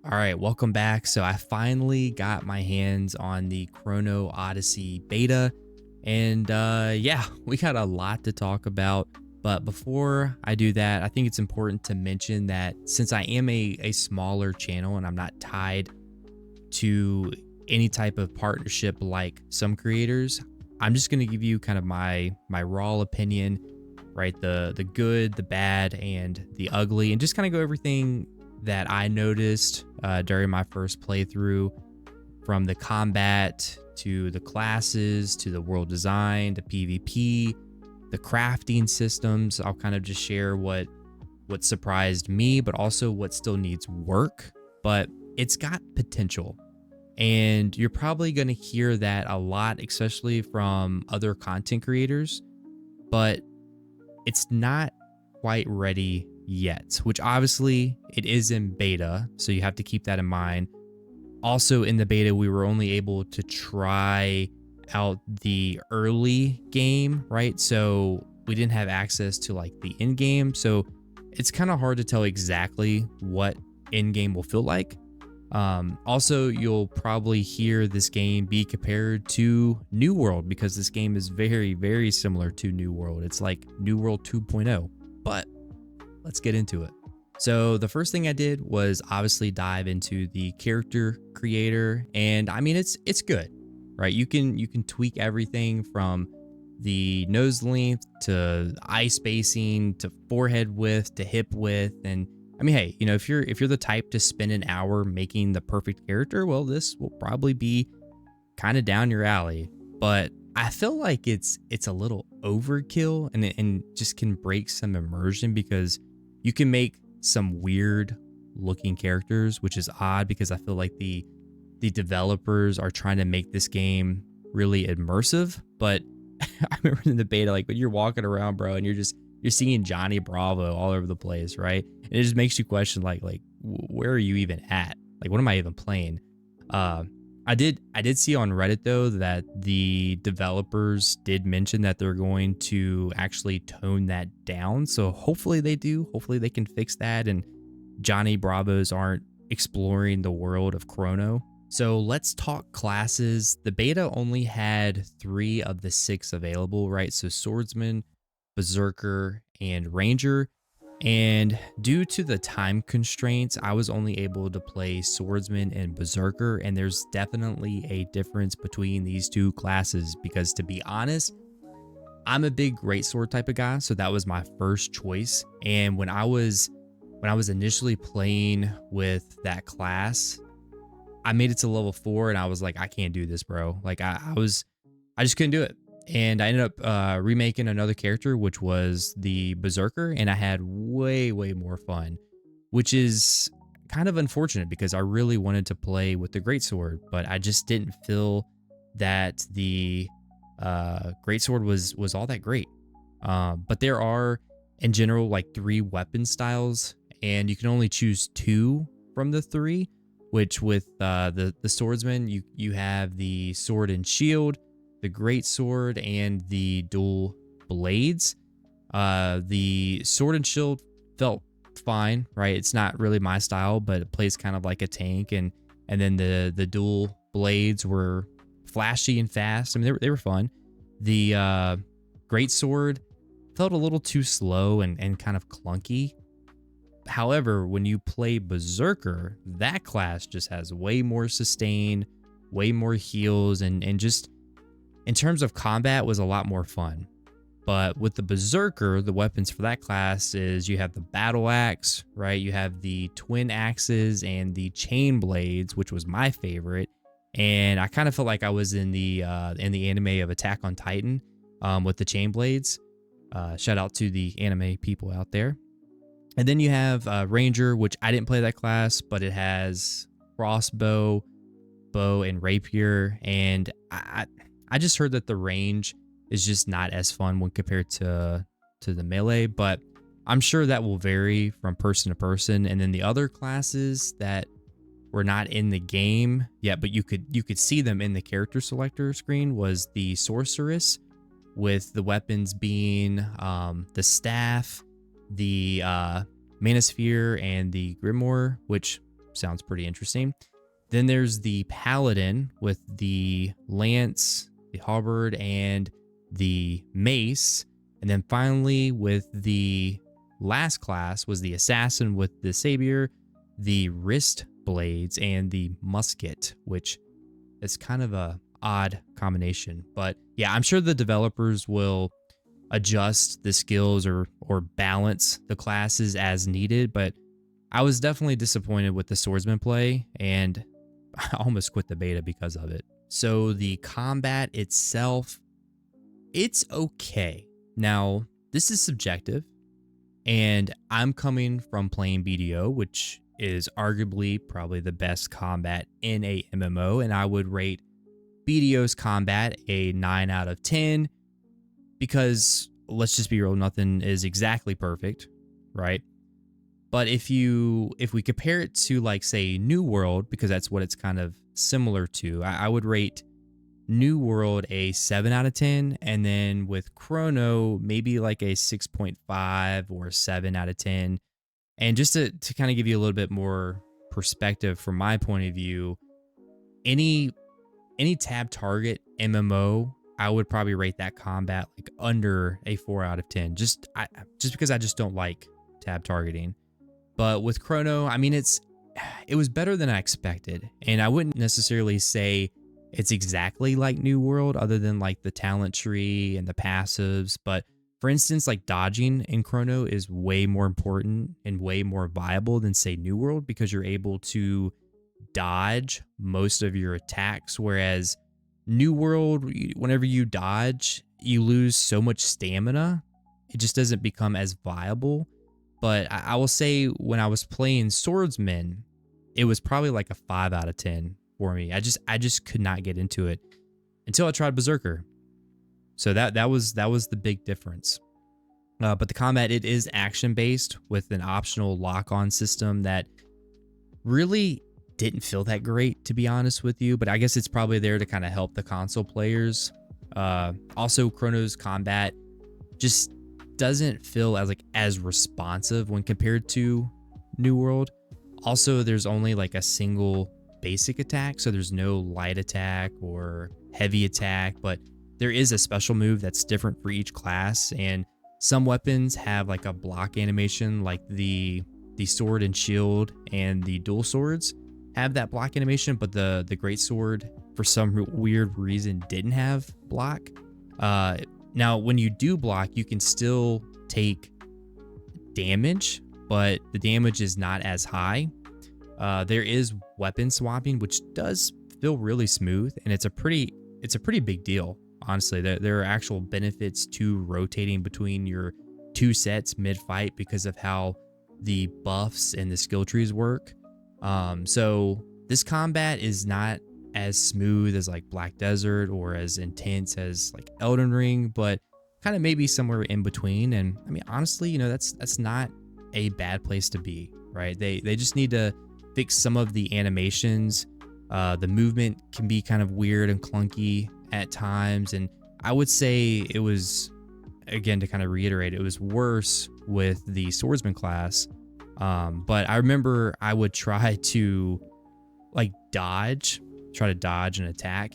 All right, welcome back. So I finally got my hands on the Chrono Odyssey beta, and yeah, we got a lot to talk about. But before I do that, I think it's important to mention that since I am a smaller channel and I'm not tied to any type of partnership like some creators, I'm just going to give you kind of my raw opinion, right? The good, the bad, and the ugly, and just kind of go everything that I noticed during my first playthrough, from the combat to the classes to the world design to PvP, the crafting systems. I'll kind of just share what surprised me, but also what still needs work, but it's got potential. And you're probably going to hear that a lot, especially from other content creators, but it's not quite ready yet, which obviously it is in beta. So you have to keep that in mind. Also in the beta, we were only able to try out the early game, right? So we didn't have access to like the end game. So it's kind of hard to tell exactly what end game will feel like. Also, you'll probably hear this game be compared to New World because this game is very, very similar to New World. It's like New World 2.0, but let's get into it. So the first thing I did was obviously dive into the character creator, and I mean it's good, right? You can tweak everything from the nose length to eye spacing to forehead width to hip width. And I mean, hey, if you're the type to spend an hour making the perfect character, well, this will probably be kind of down your alley. But I feel like it's a little overkill, and just can break some immersion because you can make some weird looking characters, which is odd because I feel like the developers are trying to make this game really immersive. But I remember in the beta, like when you're walking around, bro, and you're seeing Johnny Bravo all over the place, right? And it just makes you question like where are you even at? Like, what am I even playing? I did see on Reddit though that the developers did mention that they're going to actually tone that down. So hopefully they do. Hopefully they can fix that and Johnny Bravos aren't exploring the world of Chrono. So let's talk classes. The beta only had 3 of the 6 available, right? So Swordsman, Berserker, and Ranger. And due to the time constraints, I was only able to play Swordsman and Berserker, and there's definitely a difference between these two classes because, to be honest, I'm a big greatsword type of guy, so that was my first choice. And when I was initially playing with that class, I made it to level 4 and I was like, I can't do this, bro. Like I just couldn't do it. And I ended up remaking another character, which was the Berserker, and I had way, way more fun, which is kind of unfortunate because I really wanted to play with the Greatsword, but I just didn't feel that the Greatsword was all that great. But there are, in general, like 3 weapon styles, and you can only choose 2 from the 3, which with the Swordsman, you have the sword and shield, the great sword, and the dual blades. The sword and shield felt fine, right? It's not really my style, but it plays kind of like a tank, and then the dual blades were flashy and fast. I mean, they were fun. The great sword felt a little too slow and kind of clunky. However, when you play Berserker, that class just has way more sustain, way more heals, and just in terms of combat was a lot more fun. But with the Berserker, the weapons for that class is you have the battle axe, right? You have the twin axes and the chain blades, which was my favorite. And I kind of felt like I was in the anime of Attack on Titan with the chain blades. Shout out to the anime people out there. And then you have Ranger, which I didn't play that class, but it has crossbow, bow, and rapier. And I just heard that the range is just not as fun when compared to the melee, but I'm sure that will vary from person to person. And then the other classes that were not in the game yet, but you could see them in the character selector screen, was the sorceress, with the weapons being the staff, the manosphere, and the grimoire, which sounds pretty interesting. Then there's the paladin with the lance, the halberd, and the mace. And then finally, with the last class, was the assassin with the saber, the wrist blades, and the musket, which is kind of a odd combination. But yeah, I'm sure the developers will adjust the skills or balance the classes as needed. But I was definitely disappointed with the swordsman play, and I almost quit the beta because of it. So the combat itself, it's okay. Now, this is subjective, and I'm coming from playing BDO, which is arguably probably the best combat in a MMO, and I would rate BDO's combat a 9 out of 10 because, let's just be real, nothing is exactly perfect, right? But if we compare it to, like, say, New World, because that's what it's kind of similar to, I would rate New World a 7 out of 10, and then with Chrono, maybe like a 6.5 or 7 out of 10. And just to kind of give you a little bit more perspective from my point of view, any tab target MMO, I would probably rate that combat like under a 4 out of 10, just because I just don't like tab targeting. But with Chrono, I mean, it was better than I expected. And I wouldn't necessarily say it's exactly like New World other than like the talent tree and the passives. But for instance, like dodging in Chrono is way more important and way more viable than, say, New World, because you're able to dodge most of your attacks. Whereas New World, whenever you dodge, you lose so much stamina. It just doesn't become as viable. But I will say, when I was playing Swordsman, it was probably like a 5 out of 10 for me. I just could not get into it until I tried Berserker. So that was the big difference. But the combat, it is action based with an optional lock-on system that really didn't feel that great, to be honest with you. But I guess it's probably there to kind of help the console players. Also, Chrono's combat just doesn't feel as responsive when compared to New World. Also, there's only like a single basic attack, so there's no light attack or heavy attack, but there is a special move that's different for each class, and some weapons have like a block animation, like the sword and shield and the dual swords have that block animation, but the great sword for some weird reason didn't have block. Now, when you do block, you can still take damage, but the damage is not as high. There is weapon swapping, which does feel really smooth, and it's a pretty big deal, honestly. There are actual benefits to rotating between your two sets mid-fight because of how the buffs and the skill trees work. So this combat is not as smooth as like Black Desert or as intense as like Elden Ring, but kind of maybe somewhere in between. And I mean, honestly, that's not a bad place to be, right? They just need to fix some of the animations. The movement can be kind of weird and clunky at times, and I would say it was, again, to kind of reiterate, it was worse with the swordsman class. But I remember I would try to dodge an attack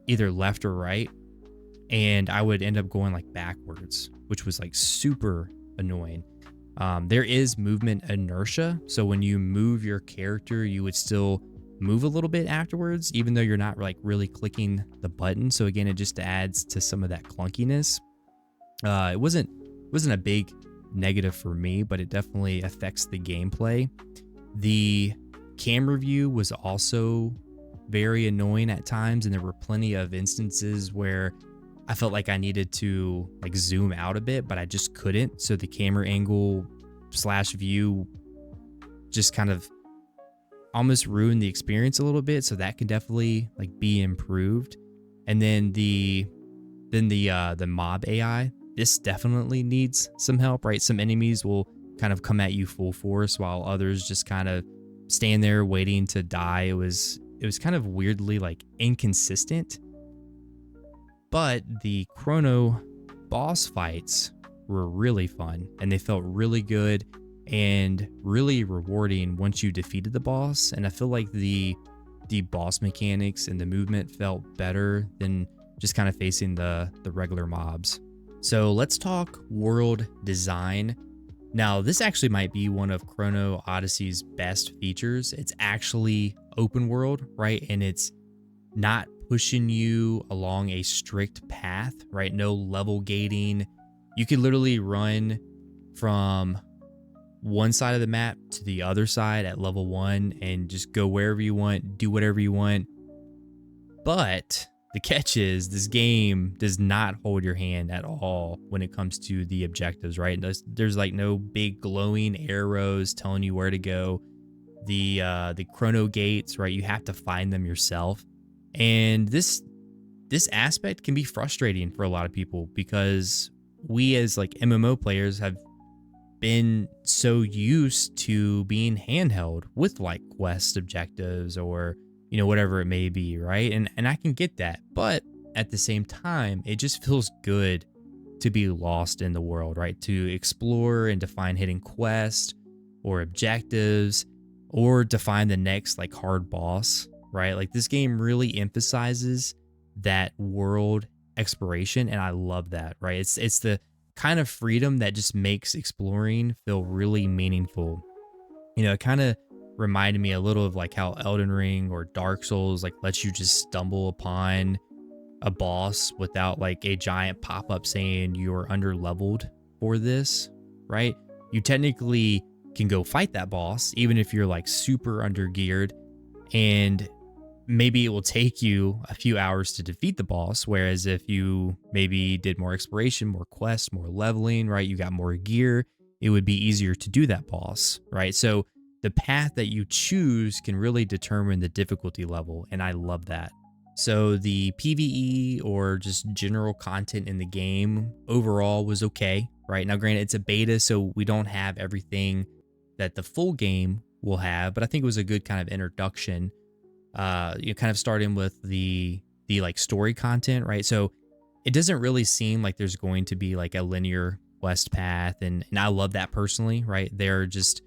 either left or right, and I would end up going like backwards, which was like super annoying. There is movement inertia, so when you move your character, you would still move a little bit afterwards, even though you're not like really clicking the button. So again, it just adds to some of that clunkiness. It wasn't a big negative for me, but it definitely affects the gameplay. The camera view was also very annoying at times, and there were plenty of instances where I felt like I needed to like zoom out a bit, but I just couldn't. So the camera angle / view just kind of almost ruined the experience a little bit. So that can definitely like be improved. And then the mob AI, this definitely needs some help, right? Some enemies will kind of come at you full force while others just kind of stand there waiting to die. It was kind of weirdly like inconsistent. But the Chrono boss fights were really fun, and they felt really good. and really rewarding once you defeated the boss. And I feel like the boss mechanics and the movement felt better than just kind of facing the regular mobs. So let's talk world design. Now, this actually might be one of Chrono Odyssey's best features. It's actually open world, right? And it's not pushing you along a strict path, right? No level gating. You could literally run from one side of the map to the other side at level 1 and just go wherever you want, do whatever you want. But the catch is this game does not hold your hand at all when it comes to the objectives, right? There's like no big glowing arrows telling you where to go. The chrono gates, right? You have to find them yourself. And this aspect can be frustrating for a lot of people because we as like MMO players have been so used to being handheld with like quest objectives or whatever it may be, right? And I can get that, but at the same time it just feels good to be lost in the world, right? To explore and to find hidden quests or objectives or to find the next like hard boss, right? Like this game really emphasizes that world exploration, and I love that, right? It's the kind of freedom that just makes exploring feel really meaningful. It kind of reminded me a little of like how Elden Ring or Dark Souls like lets you just stumble upon a boss without like a giant pop-up saying you're under leveled for this, right? You technically can go fight that boss even if you're like super under geared, and maybe it will take you a few hours to defeat the boss. Whereas if you maybe did more exploration, more quests, more leveling, right? You got more gear, it would be easier to do that boss, right? So the path that you choose can really determine the difficulty level. And I love that. So the PvE or just general content in the game overall was okay, right? Now, granted, it's a beta, so we don't have everything that the full game will have, but I think it was a good kind of introduction. Kind of starting with the like story content, right? So it doesn't really seem like there's going to be like a linear quest path, and I love that personally, right? They're just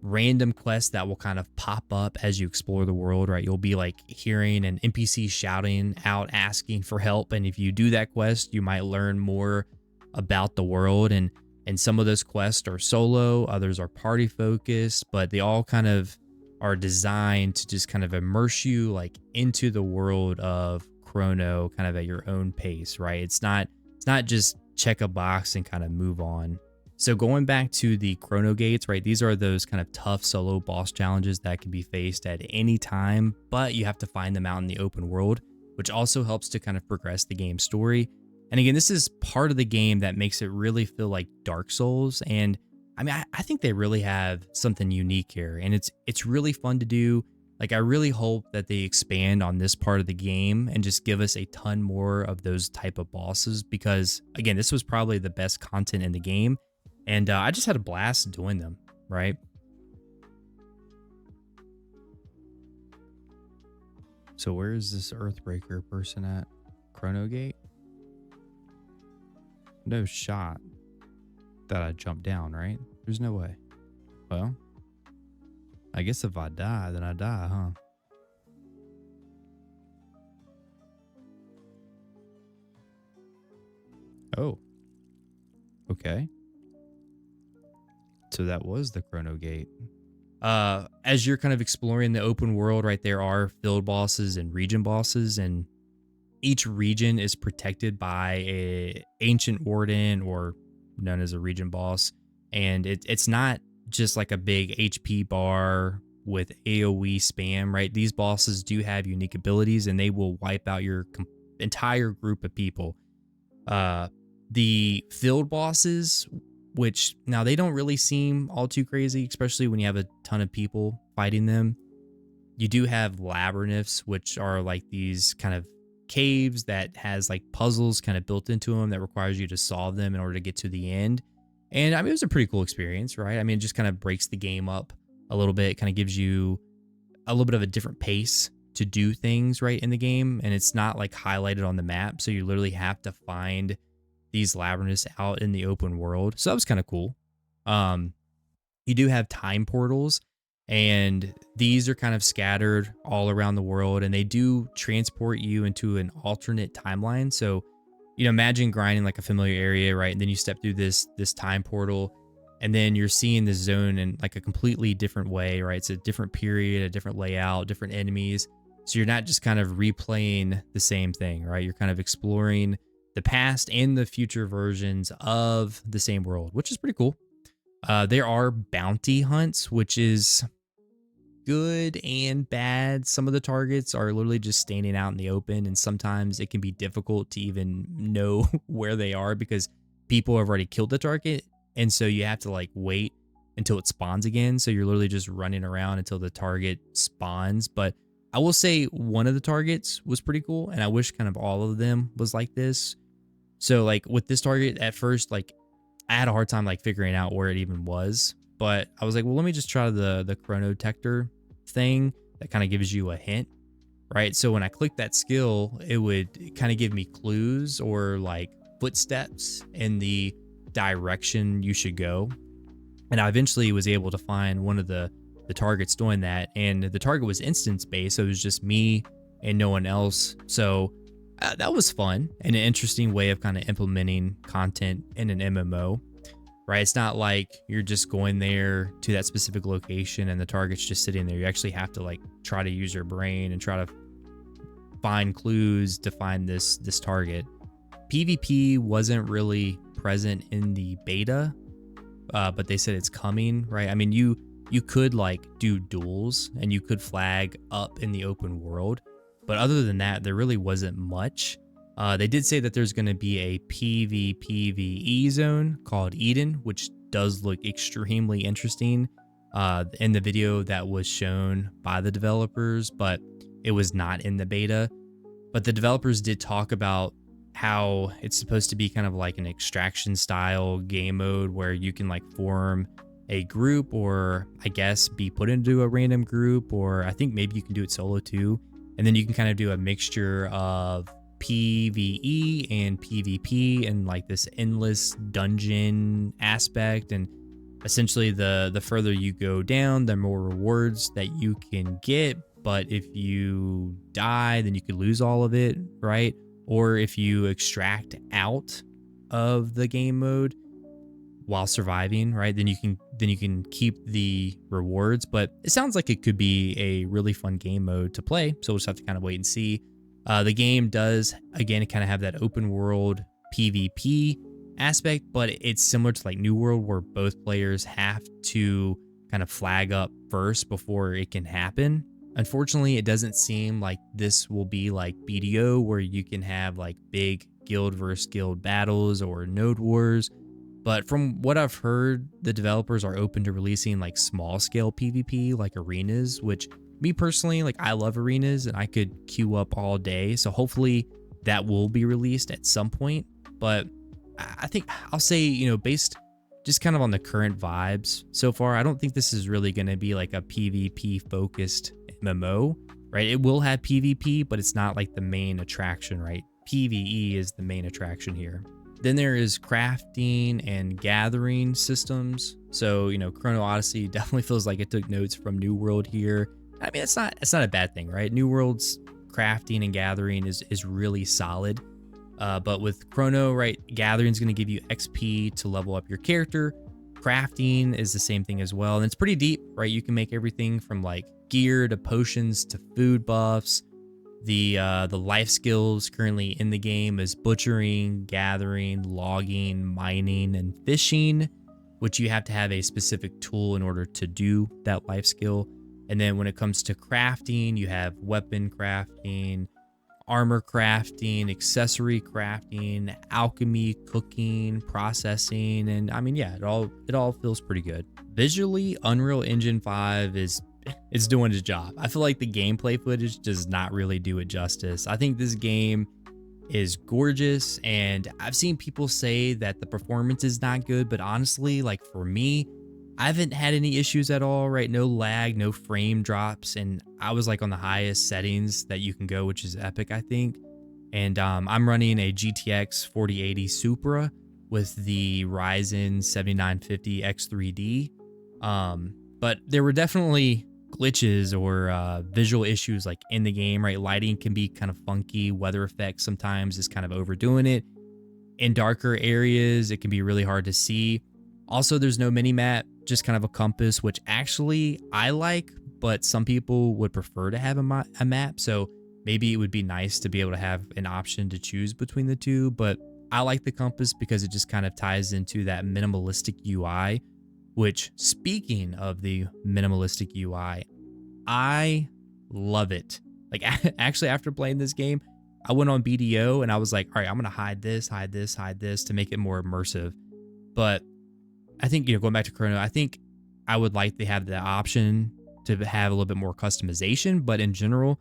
random quests that will kind of pop up as you explore the world, right? You'll be like hearing an NPC shouting out asking for help, and if you do that quest, you might learn more about the world. And some of those quests are solo, others are party focused, but they all kind of are designed to just kind of immerse you like into the world of Chrono kind of at your own pace, right? It's not just check a box and kind of move on. So going back to the Chrono Gates, right? These are those kind of tough solo boss challenges that can be faced at any time, but you have to find them out in the open world, which also helps to kind of progress the game's story. And again, this is part of the game that makes it really feel like Dark Souls. And I mean, I think they really have something unique here, and it's really fun to do. Like, I really hope that they expand on this part of the game and just give us a ton more of those type of bosses, because again, this was probably the best content in the game, and I just had a blast doing them, right? So where is this Earthbreaker person at? Chrono Gate? No shot that I jump down, right? There's no way. Well, I guess if I die, then I die, huh? Oh. Okay. So that was the Chrono Gate. As you're kind of exploring the open world, right, there are field bosses and region bosses, and each region is protected by a ancient warden, or known as a region boss. And it's not just like a big HP bar with AoE spam, right? These bosses do have unique abilities, and they will wipe out your entire group of people. The field bosses, which now they don't really seem all too crazy, especially when you have a ton of people fighting them. You do have labyrinths, which are like these kind of caves that has like puzzles kind of built into them that requires you to solve them in order to get to the end. And I mean, it was a pretty cool experience, right? I mean, it just kind of breaks the game up a little bit, kind of gives you a little bit of a different pace to do things right in the game. And it's not like highlighted on the map. So you literally have to find these labyrinths out in the open world. So that was kind of cool. you do have time portals, and these are kind of scattered all around the world, and they do transport you into an alternate timeline. So, imagine grinding like a familiar area, right? And then you step through this time portal, and then you're seeing this zone in like a completely different way, right? It's a different period, a different layout, different enemies. So you're not just kind of replaying the same thing, right? You're kind of exploring the past and the future versions of the same world, which is pretty cool. There are bounty hunts, which is good and bad. Some of the targets are literally just standing out in the open, and sometimes it can be difficult to even know where they are because people have already killed the target. And so you have to like wait until it spawns again. So you're literally just running around until the target spawns. But I will say one of the targets was pretty cool, and I wish kind of all of them was like this. So like with this target at first, like I had a hard time like figuring out where it even was, but I was like, well, let me just try the chronotector thing that kind of gives you a hint, right? So when I clicked that skill, it would kind of give me clues or like footsteps in the direction you should go. And I eventually was able to find one of the targets doing that, and the target was instance based, so it was just me and no one else. So that was fun and an interesting way of kind of implementing content in an MMO, right? It's not like you're just going there to that specific location and the target's just sitting there. You actually have to like try to use your brain and try to find clues to find this target. PvP wasn't really present in the beta, but they said it's coming, right? I mean, you could like do duels and you could flag up in the open world, but other than that, there really wasn't much. They did say that there's going to be a PvPvE zone called Eden, which does look extremely interesting in the video that was shown by the developers, but it was not in the beta. But the developers did talk about how it's supposed to be kind of like an extraction style game mode where you can like form a group, or I guess be put into a random group, or I think maybe you can do it solo too. And then you can kind of do a mixture of PvE and PvP and like this endless dungeon aspect. And essentially the further you go down, the more rewards that you can get. But if you die, then you could lose all of it, right? Or if you extract out of the game mode while surviving, right, then you can keep the rewards. But it sounds like it could be a really fun game mode to play, so we'll just have to kind of wait and see. The game does again kind of have that open world PvP aspect, but it's similar to like New World, where both players have to kind of flag up first before it can happen. Unfortunately, it doesn't seem like this will be like BDO, where you can have like big guild versus guild battles or node wars. But from what I've heard, the developers are open to releasing like small scale PvP, like arenas, which me personally, like I love arenas and I could queue up all day. So hopefully that will be released at some point. But I think I'll say, based just kind of on the current vibes so far, I don't think this is really going to be like a PvP focused MMO, right? It will have PvP, but it's not like the main attraction, right? PvE is the main attraction here. Then there is crafting and gathering systems. So, Chrono Odyssey definitely feels like it took notes from New World here. I mean, it's not a bad thing, right? New World's crafting and gathering is really solid. But with Chrono, right, gathering is going to give you XP to level up your character. Crafting is the same thing as well. And it's pretty deep, right? You can make everything from like gear to potions to food buffs. The life skills currently in the game is butchering, gathering, logging, mining, and fishing, which you have to have a specific tool in order to do that life skill. And then when it comes to crafting, you have weapon crafting, armor crafting, accessory crafting, alchemy, cooking, processing, and I mean, yeah, it all feels pretty good. Visually, Unreal Engine 5 it's doing its job. I feel like the gameplay footage does not really do it justice. I think this game is gorgeous, and I've seen people say that the performance is not good, but honestly, like for me, I haven't had any issues at all, right? No lag, no frame drops, and I was like on the highest settings that you can go, which is epic, I think. And I'm running a GTX 4080 Supra with the Ryzen 7950 X3D. But there were definitely glitches or visual issues like in the game, right? Lighting can be kind of funky. Weather effects sometimes is kind of overdoing it. In darker areas, it can be really hard to see. Also, there's no mini map, just kind of a compass, which actually I like, but some people would prefer to have a map. So maybe it would be nice to be able to have an option to choose between the two. But I like the compass because it just kind of ties into that minimalistic UI, which, speaking of the minimalistic UI, I love it. Like, actually, after playing this game, I went on BDO and I was like, all right, I'm going to hide this, hide this, hide this to make it more immersive. But I think, going back to Chrono, I think I would like to have the option to have a little bit more customization. But in general,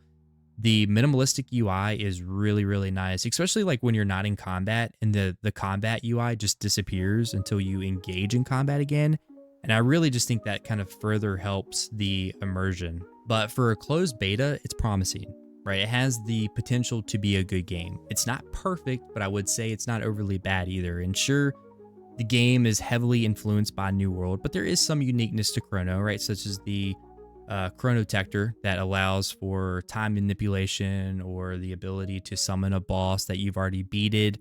the minimalistic UI is really, really nice, especially like when you're not in combat and the combat UI just disappears until you engage in combat again. And I really just think that kind of further helps the immersion. But for a closed beta, it's promising, right? It has the potential to be a good game. It's not perfect, but I would say it's not overly bad either. And sure, the game is heavily influenced by New World, but there is some uniqueness to Chrono, right? Such as the chronotector that allows for time manipulation or the ability to summon a boss that you've already beated,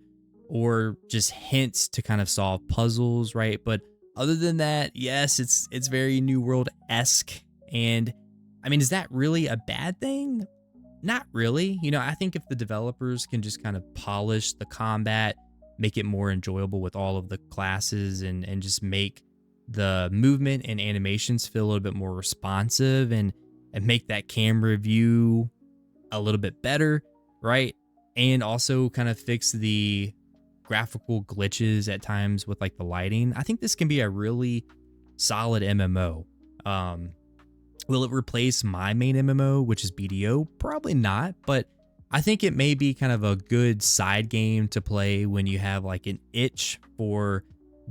or just hints to kind of solve puzzles, right? But other than that, yes, it's very New World-esque. And I mean, is that really a bad thing? Not really. I think if the developers can just kind of polish the combat, make it more enjoyable with all of the classes, and just make the movement and animations feel a little bit more responsive, and make that camera view a little bit better, right? And also kind of fix the graphical glitches at times with like the lighting. I think this can be a really solid MMO. Will it replace my main MMO, which is BDO? Probably not, but I think it may be kind of a good side game to play when you have like an itch for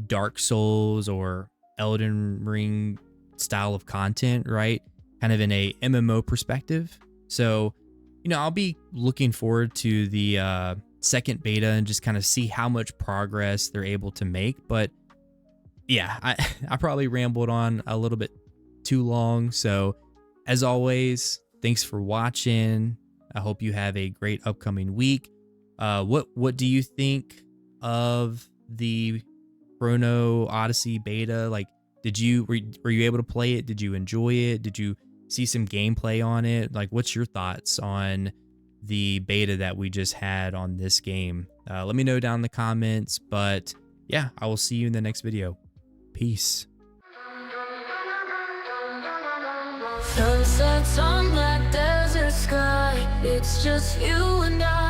Dark Souls or Elden Ring style of content, right? Kind of in a MMO perspective. So, I'll be looking forward to the second beta and just kind of see how much progress they're able to make. But yeah, I probably rambled on a little bit too long. So as always, thanks for watching. I hope you have a great upcoming week. What do you think of the Chrono Odyssey beta? Like, were you able to play it? Did you enjoy it? Did you see some gameplay on it? Like, what's your thoughts on the beta that we just had on this game? Let me know down in the comments. But yeah, I will see you in the next video. Peace. Sunsets on that desert sky. It's just you and I.